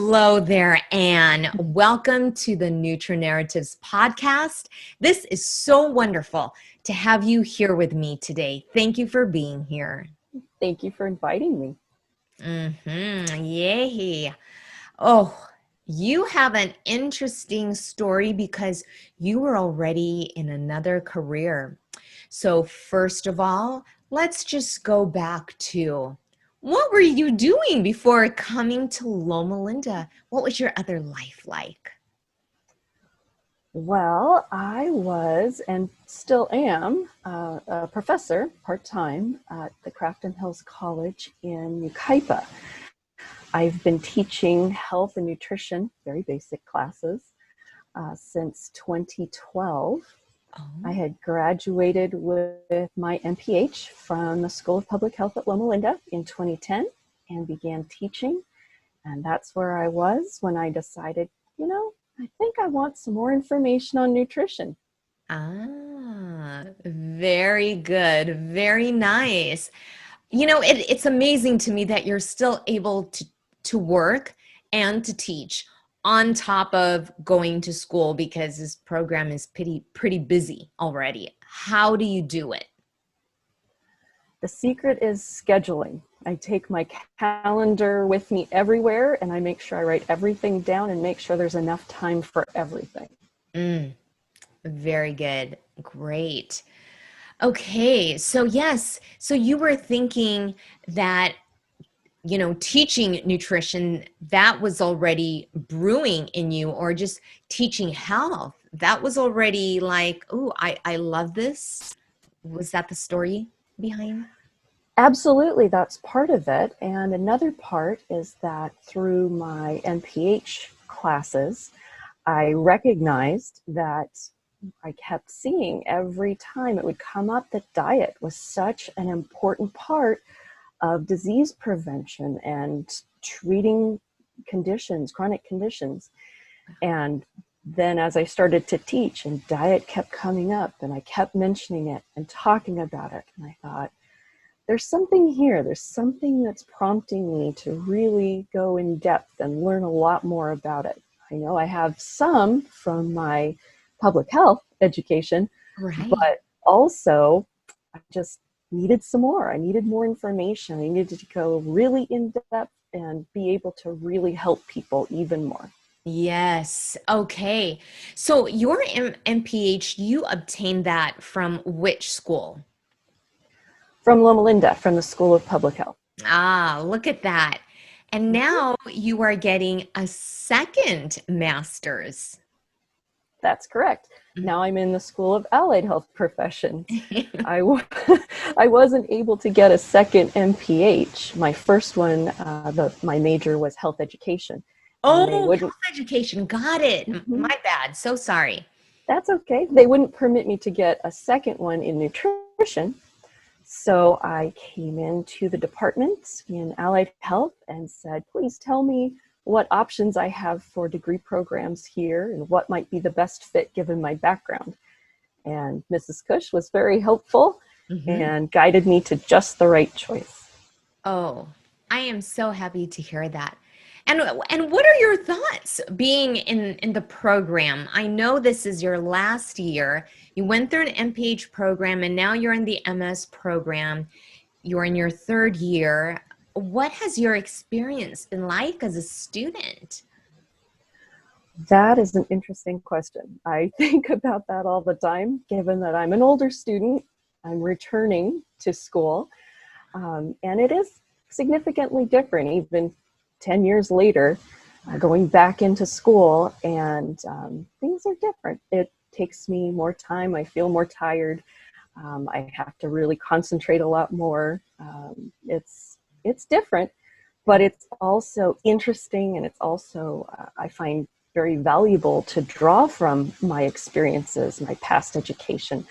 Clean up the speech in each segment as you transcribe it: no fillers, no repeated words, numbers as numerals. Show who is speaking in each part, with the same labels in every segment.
Speaker 1: Hello there, Anne. Welcome to the Nutra Narratives podcast. This is so wonderful to have you here with me today. Thank you for being here.
Speaker 2: Thank you for inviting me.
Speaker 1: Yay. Oh, you have an interesting story because you were already in another career. So first of all, let's just go back to what were you doing before coming to Loma Linda? What was your other life like?
Speaker 2: Well, I was and still am a professor part-time at the Crafton Hills College in Yucaipa. I've been teaching health and nutrition, very basic classes, since 2012. I had graduated with my MPH from the School of Public Health at Loma Linda in 2010 and began teaching. And that's where I was when I decided, I think I want some more information on nutrition.
Speaker 1: Very good. Very nice. It's amazing to me that you're still able to work and to teach on top of going to school because this program is pretty busy already. How do you do it?
Speaker 2: The secret is scheduling. I take my calendar with me everywhere and I make sure I write everything down and make sure there's enough time for everything.
Speaker 1: Very good. Great. Okay. So yes. So you were thinking that teaching nutrition, that was already brewing in you, or just teaching health. That was already like, oh, I love this. Was that the story behind?
Speaker 2: Absolutely, that's part of it. And another part is that through my NPH classes, I recognized that I kept seeing every time it would come up that diet was such an important part of disease prevention and treating conditions, chronic conditions. And then as I started to teach and diet kept coming up and I kept mentioning it and talking about it, and I thought, there's something here. There's something that's prompting me to really go in depth and learn a lot more about it. I know I have some from my public health education,
Speaker 1: Right.
Speaker 2: but also I just needed some more. I needed more information. I needed to go really in depth and be able to really help people even more.
Speaker 1: Yes. Okay. So your MPH, you obtained that from which school?
Speaker 2: From Loma Linda, from the School of Public Health.
Speaker 1: Look at that. And now you are getting a second master's.
Speaker 2: That's correct. Now I'm in the School of Allied Health Professions. I wasn't able to get a second MPH. My first one, my major was health education.
Speaker 1: Health education. Got it. My bad. So sorry.
Speaker 2: That's okay. They wouldn't permit me to get a second one in nutrition. So I came into the department in Allied Health and said, please tell me what options I have for degree programs here and what might be the best fit given my background. And Mrs. Cush was very helpful and guided me to just the right choice.
Speaker 1: Oh, I am so happy to hear that. And what are your thoughts being in the program? I know this is your last year. You went through an MPH program and now you're in the MS program. You're in your third year. What has your experience been like as a student?
Speaker 2: That is an interesting question. I think about that all the time, given that I'm an older student. I'm returning to school, and it is significantly different, even 10 years later, going back into school, and things are different. It takes me more time. I feel more tired. I have to really concentrate a lot more. It's different, but it's also interesting, and it's also, I find, very valuable to draw from my experiences, my past education,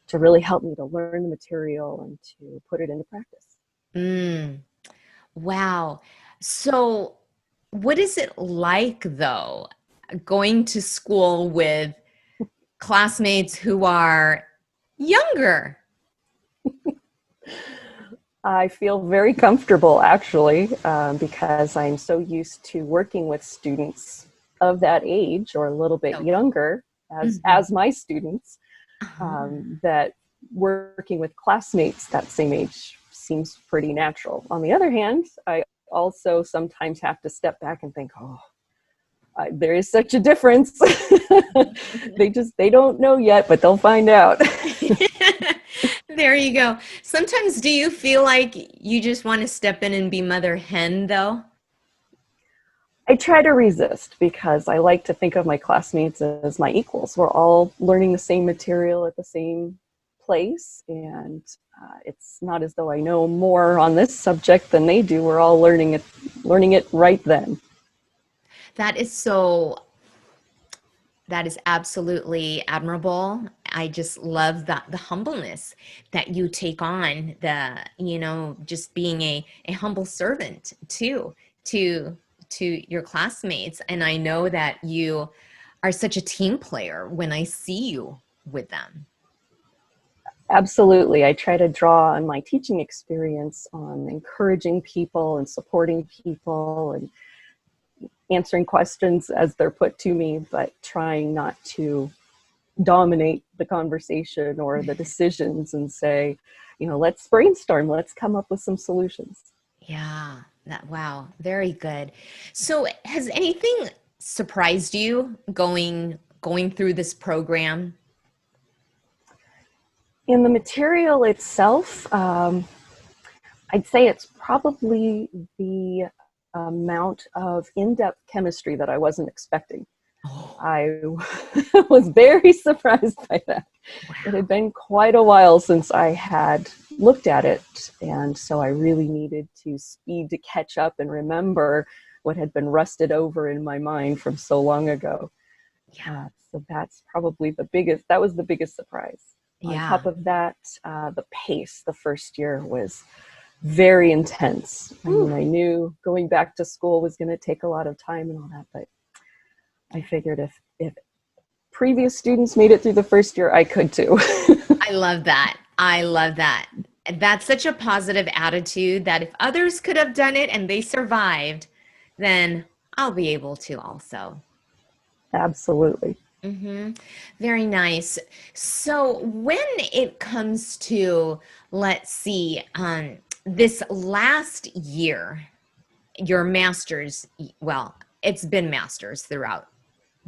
Speaker 2: to really help me to learn the material and to put it into practice.
Speaker 1: Wow. So what is it like, though, going to school with classmates who are younger?
Speaker 2: I feel very comfortable actually, because I'm so used to working with students of that age or a little bit
Speaker 1: So cool.
Speaker 2: younger
Speaker 1: Mhm.
Speaker 2: as my students,
Speaker 1: Uh-huh.
Speaker 2: that working with classmates that same age seems pretty natural. On the other hand, I also sometimes have to step back and think, oh, there is such a difference. They don't know yet, but they'll find out.
Speaker 1: There you go. Sometimes do you feel like you just want to step in and be mother hen though?
Speaker 2: I try to resist because I like to think of my classmates as my equals. We're all learning the same material at the same place, and it's not as though I know more on this subject than they do. We're all learning it right then.
Speaker 1: That is so, that is absolutely admirable. I just love that the humbleness that you take on, the, just being a humble servant too, to to your classmates. And I know that you are such a team player when I see you with them.
Speaker 2: Absolutely. I try to draw on my teaching experience on encouraging people and supporting people and answering questions as they're put to me, but trying not to dominate the conversation or the decisions and say, let's brainstorm, let's come up with some solutions.
Speaker 1: Yeah, that wow, very good. So has anything surprised you going through this program?
Speaker 2: In the material itself, I'd say it's probably the amount of in-depth chemistry that I wasn't expecting.
Speaker 1: Oh,
Speaker 2: I was very surprised by that. It
Speaker 1: wow.
Speaker 2: had been quite a while since I had looked at it, and so I really needed to speed to catch up and remember what had been rusted over in my mind from so long ago.
Speaker 1: Yeah.
Speaker 2: So that's probably that was the biggest surprise. On top
Speaker 1: Yeah.
Speaker 2: of that, the pace the first year was very intense. I mean,
Speaker 1: Ooh,
Speaker 2: I knew going back to school was going to take a lot of time and all that, but I figured if previous students made it through the first year, I could too.
Speaker 1: I love that. I love that. That's such a positive attitude that if others could have done it and they survived, then I'll be able to also.
Speaker 2: Absolutely.
Speaker 1: Mm-hmm. Very nice. So when it comes to, let's see, this last year, your master's, well, it's been master's throughout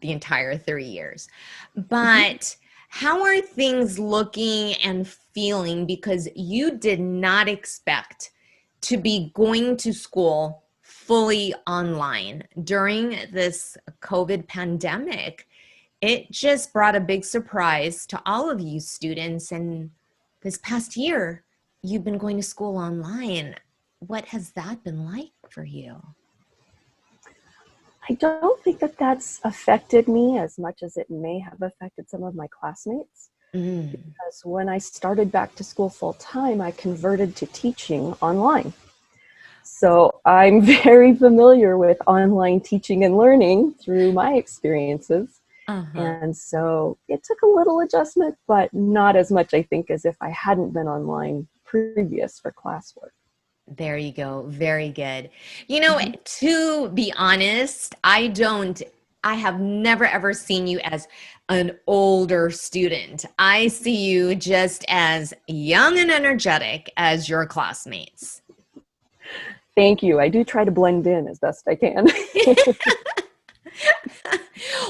Speaker 1: the entire 3 years.
Speaker 2: Mhm.
Speaker 1: But how are things looking and feeling? Because you did not expect to be going to school fully online during this COVID pandemic. It just brought a big surprise to all of you students. And this past year, you've been going to school online. What has that been like for you?
Speaker 2: I don't think that that's affected me as much as it may have affected some of my classmates.
Speaker 1: Mm.
Speaker 2: Because when I started back to school full time, I converted to teaching online. So I'm very familiar with online teaching and learning through my experiences.
Speaker 1: Uh-huh.
Speaker 2: And so it took a little adjustment, but not as much, I think, as if I hadn't been online previous for classwork.
Speaker 1: There you go. Very good. You know,
Speaker 2: Mhm.
Speaker 1: to be honest, I have never ever seen you as an older student. I see you just as young and energetic as your classmates.
Speaker 2: Thank you. I do try to blend in as best I can.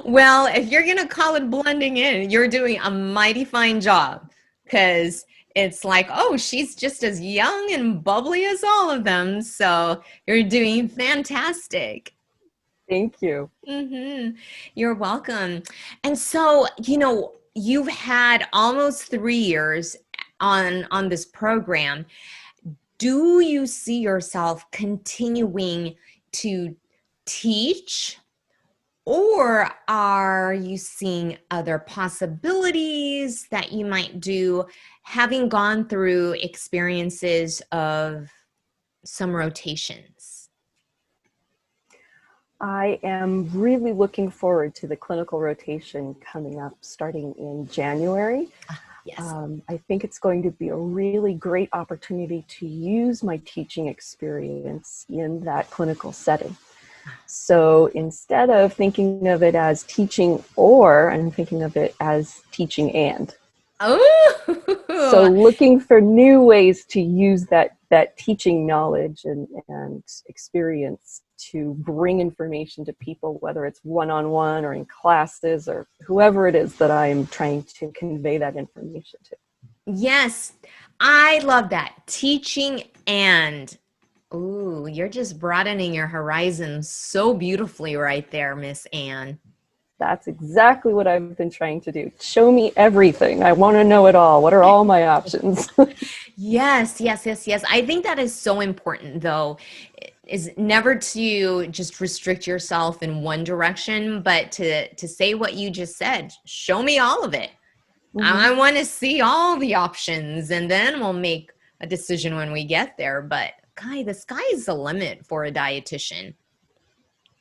Speaker 1: Well, if you're going to call it blending in, you're doing a mighty fine job because it's like, oh, she's just as young and bubbly as all of them. So you're doing fantastic.
Speaker 2: Thank you.
Speaker 1: You're welcome. And so, you've had almost 3 years on this program. Do you see yourself continuing to teach, or are you seeing other possibilities that you might do, having gone through experiences of some rotations?
Speaker 2: I am really looking forward to the clinical rotation coming up starting in January.
Speaker 1: Yes.
Speaker 2: I think it's going to be a really great opportunity to use my teaching experience in that clinical setting. So instead of thinking of it as teaching or, I'm thinking of it as teaching and. So
Speaker 1: Oh,
Speaker 2: looking for new ways to use that teaching knowledge and experience to bring information to people, whether it's one-on-one or in classes or whoever it is that I'm trying to convey that information to.
Speaker 1: yes. I love that. Teaching and, ooh, you're just broadening your horizons so beautifully right there, Miss Anne.
Speaker 2: That's exactly what I've been trying to do. Show me everything. I want to know it all. What are all my options?
Speaker 1: Yes, yes, yes, yes. I think that is so important, though, is never to just restrict yourself in one direction, but to say what you just said. Show me all of it.
Speaker 2: Mm-hmm.
Speaker 1: I want to see all the options, and then we'll make a decision when we get there. But Kai, the sky is the limit for a dietitian.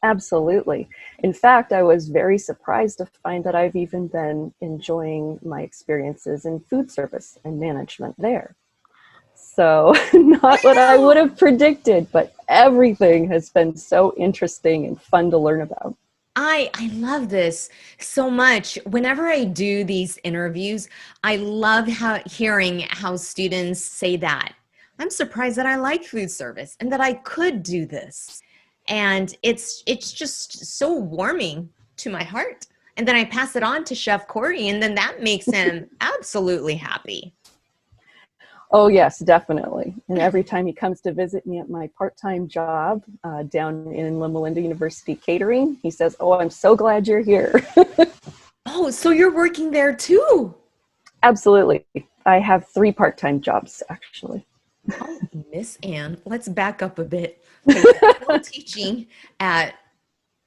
Speaker 2: Absolutely. In fact, I was very surprised to find that I've even been enjoying my experiences in food service and management there. So, not what I would
Speaker 1: Wow.
Speaker 2: have predicted, but everything has been so interesting and fun to learn about.
Speaker 1: I love this so much. Whenever I do these interviews, I love hearing how students say that. I'm surprised that I like food service and that I could do this. And it's just so warming to my heart. And then I pass it on to Chef Corey, and then that makes him absolutely happy.
Speaker 2: Oh, yes, definitely. And every time he comes to visit me at my part-time job down in Loma Linda University catering, he says, "Oh, I'm so glad you're here."
Speaker 1: Oh, so you're working there too.
Speaker 2: Absolutely. I have 3 part-time jobs, actually.
Speaker 1: Oh, Miss Anne, let's back up a bit because you're still teaching at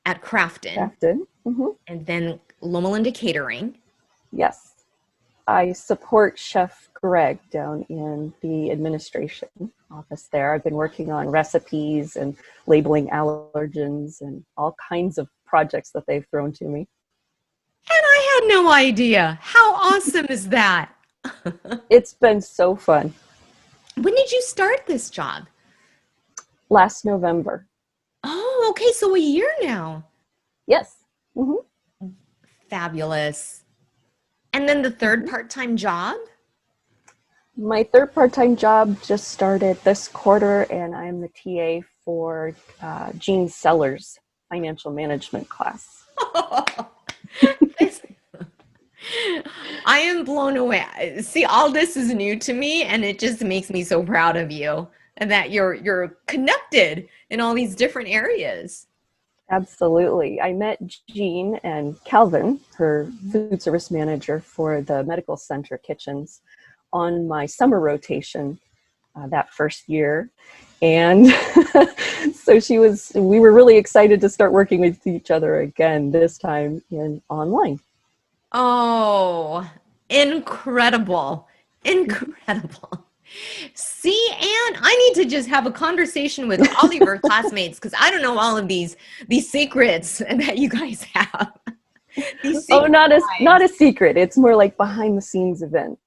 Speaker 1: Crafton
Speaker 2: Crafted. Mm-hmm.
Speaker 1: and then Loma Linda Catering.
Speaker 2: Yes. I support Chef Greg down in the administration office there. I've been working on recipes and labeling allergens and all kinds of projects that they've thrown to me.
Speaker 1: And I had no idea. How awesome is that?
Speaker 2: It's been so fun.
Speaker 1: When did you start this job?
Speaker 2: Last November.
Speaker 1: Oh, okay, so a year now.
Speaker 2: Yes. Mm-hmm.
Speaker 1: Fabulous. And then the third
Speaker 2: Mm-hmm.
Speaker 1: part-time job?
Speaker 2: My third part-time job just started this quarter, and I'm the TA for Gene Sellers' financial management class.
Speaker 1: I am blown away. See, all this is new to me, and it just makes me so proud of you and that you're connected in all these different areas.
Speaker 2: Absolutely. I met Jean and Calvin, her food service manager for the medical center kitchens, on my summer rotation that first year. And so we were really excited to start working with each other again, this time in online.
Speaker 1: Oh, incredible. Incredible. See, Anne, I need to just have a conversation with all of your classmates because I don't know all of these secrets that you guys have. These
Speaker 2: Oh,
Speaker 1: secret
Speaker 2: not
Speaker 1: lives.
Speaker 2: a secret. It's more like behind the scenes event.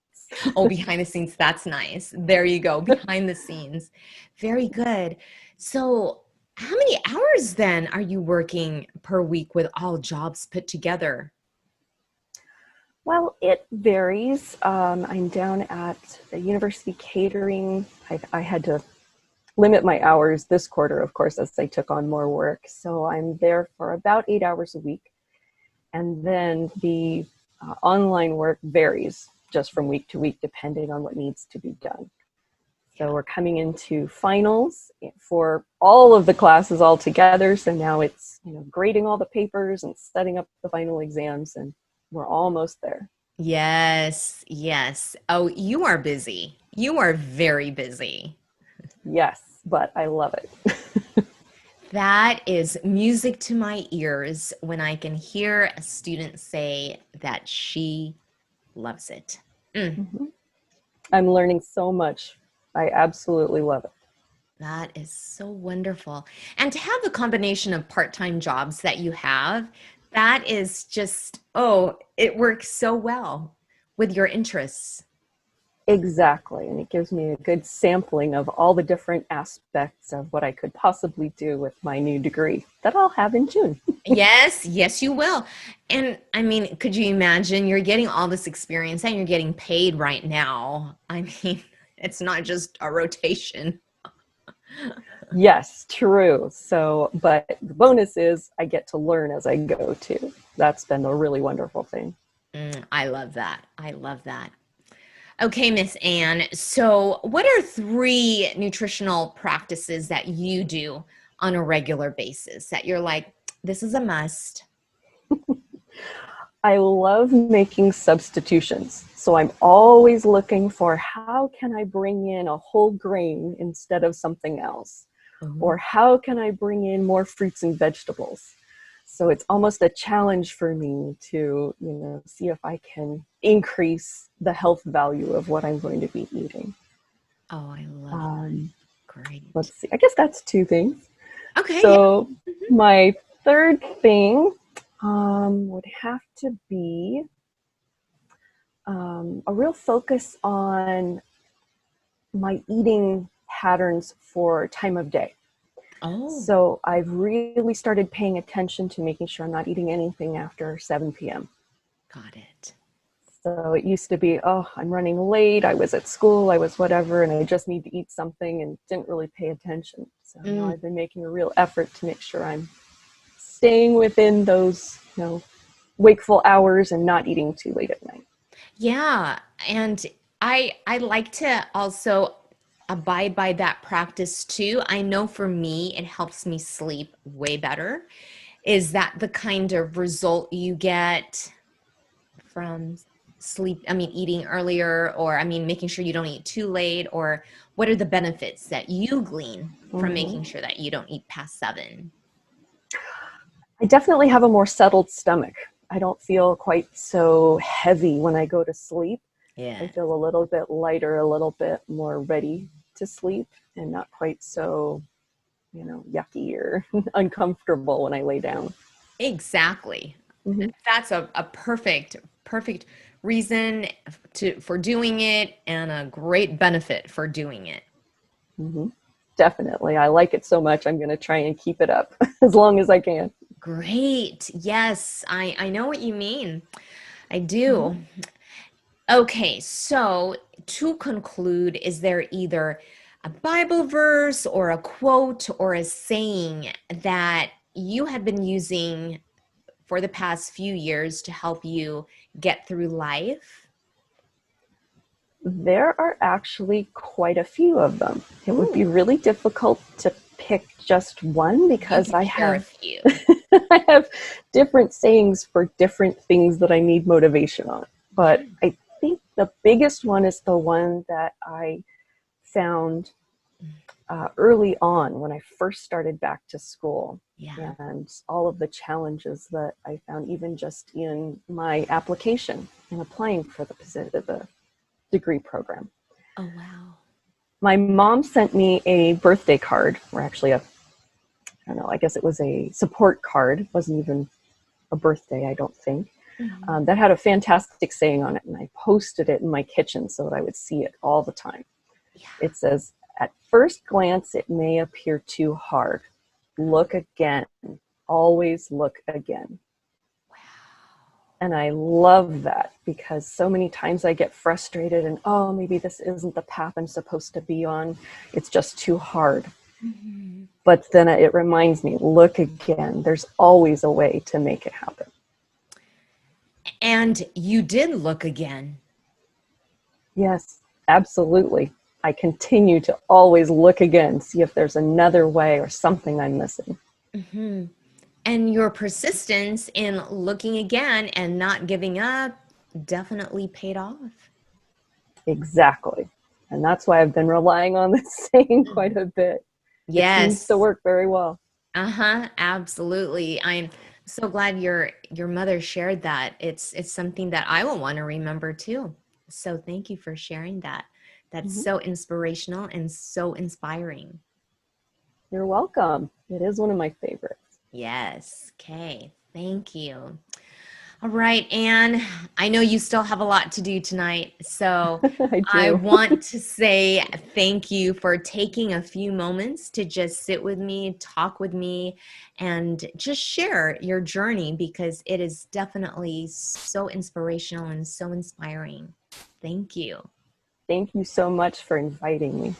Speaker 1: Oh, behind the scenes, that's nice. There you go, behind the scenes. Very good. So, how many hours then are you working per week with all jobs put together?
Speaker 2: Well, it varies. I'm down at the university catering. I had to limit my hours this quarter, of course, as I took on more work. So I'm there for about 8 hours a week. And then the online work varies just from week to week, depending on what needs to be done. So we're coming into finals for all of the classes all together. So now it's, grading all the papers and setting up the final exams, and we're almost there.
Speaker 1: Yes, yes. Oh, you are busy. You are very busy.
Speaker 2: Yes, but I love it.
Speaker 1: That is music to my ears when I can hear a student say that she loves it. Mm,
Speaker 2: Mhm. I'm learning so much. I absolutely love it.
Speaker 1: that is so wonderful. And to have the combination of part-time jobs that you have, that is just, oh, it works so well. with your interests.
Speaker 2: Exactly. And it gives me a good sampling of all the different aspects of what I could possibly do with my new degree that I'll have in June.
Speaker 1: Yes, yes, you will. And I mean, could you imagine you're getting all this experience and you're getting paid right now? I mean, it's not just a rotation.
Speaker 2: Yes, true. So, but the bonus is I get to learn as I go too. That's been a really wonderful thing.
Speaker 1: I love that. I love that. Okay, Miss Ann. So, what are three nutritional practices that you do on a regular basis that you're like, this is a must?
Speaker 2: I love making substitutions. So I'm always looking for how can I bring in a whole grain instead of something else? Or
Speaker 1: Ooh.
Speaker 2: how can I bring in more fruits and vegetables? So it's almost a challenge for me to, see if I can increase the health value of what I'm going to be eating.
Speaker 1: Oh, I love that.
Speaker 2: Um,
Speaker 1: Great.
Speaker 2: let's see, I guess that's two things.
Speaker 1: Okay, yeah.
Speaker 2: So
Speaker 1: Mhm.
Speaker 2: my third thing would have to be a real focus on my eating patterns for time of day.
Speaker 1: Oh,
Speaker 2: So I've really started paying attention to making sure I'm not eating anything after 7 p.m.
Speaker 1: got it.
Speaker 2: So it used to be, oh, I'm running late, I was at school, I was whatever, and I just need to eat something and didn't really pay attention. So now
Speaker 1: Mm,
Speaker 2: I've been making a real effort to make sure I'm staying within those, wakeful hours and not eating too late at night.
Speaker 1: yeah, and I like to also abide by that practice too. I know for me, it helps me sleep way better. Is that the kind of result you get from sleep? I mean, eating earlier, or I mean, making sure you don't eat too late, or what are the benefits that you glean from
Speaker 2: Mm-hmm.
Speaker 1: making sure that you don't eat past 7?
Speaker 2: I definitely have a more settled stomach. I don't feel quite so heavy when I go to sleep. I
Speaker 1: Yeah.
Speaker 2: feel a little bit lighter, a little bit more ready to sleep, and not quite so, yucky or uncomfortable when I lay down.
Speaker 1: Exactly.
Speaker 2: Hmm.
Speaker 1: That's a perfect reason for doing it and a great benefit for doing it.
Speaker 2: Hmm. Definitely. I like it so much. I'm going to try and keep it up as long as I can.
Speaker 1: Great. Yes, I know what you mean. I
Speaker 2: Hmm.
Speaker 1: do. Okay, so to conclude, is there either a Bible verse or a quote or a saying that you have been using for the past few years to help you get through life?
Speaker 2: There are actually quite a few of them. It would be
Speaker 1: Ooh,
Speaker 2: really difficult to pick just one
Speaker 1: you
Speaker 2: because
Speaker 1: can
Speaker 2: I
Speaker 1: share a
Speaker 2: have
Speaker 1: few.
Speaker 2: I have different sayings for different things that I need motivation on.
Speaker 1: Yeah.
Speaker 2: But I think the biggest one is the one that I found early on when I first started back to school,
Speaker 1: Yeah.
Speaker 2: and all of the challenges that I found even just in my application and applying for the degree program.
Speaker 1: Oh, wow.
Speaker 2: My mom sent me a birthday card, or actually I don't know, I guess it was a support card. It wasn't even a birthday, I don't think.
Speaker 1: Mhm.
Speaker 2: That had a fantastic saying on it, and I posted it in my kitchen so that I would see it all the time.
Speaker 1: Yeah.
Speaker 2: It says, "At first glance, it may appear too hard. Look again. Always look again." And I love that because so many times I get frustrated and, oh, maybe this isn't the path I'm supposed to be on. It's just too hard.
Speaker 1: Mhm.
Speaker 2: But then it reminds me, look again. There's always a way to make it happen.
Speaker 1: And you did look again.
Speaker 2: Yes, absolutely. I continue to always look again, see if there's another way or something I'm missing.
Speaker 1: Hmm. And your persistence in looking again and not giving up definitely paid off.
Speaker 2: Exactly. And that's why I've been relying on this saying quite
Speaker 1: Mhm.
Speaker 2: a bit. It seems to
Speaker 1: Yes.
Speaker 2: work very well.
Speaker 1: Uh-huh. Absolutely. I'm so glad your mother shared that. It's something that I will want to remember too. So thank you for sharing that. That's
Speaker 2: Mhm.
Speaker 1: so inspirational and so inspiring.
Speaker 2: You're welcome. It is one of my favorites.
Speaker 1: Yes. Okay. Thank you. All right, Anne, I know you still have a lot to do tonight, so
Speaker 2: I
Speaker 1: I
Speaker 2: do.
Speaker 1: want to say thank you for taking a few moments to just sit with me, talk with me, and just share your journey because it is definitely so inspirational and so inspiring. Thank you.
Speaker 2: Thank you so much for inviting me.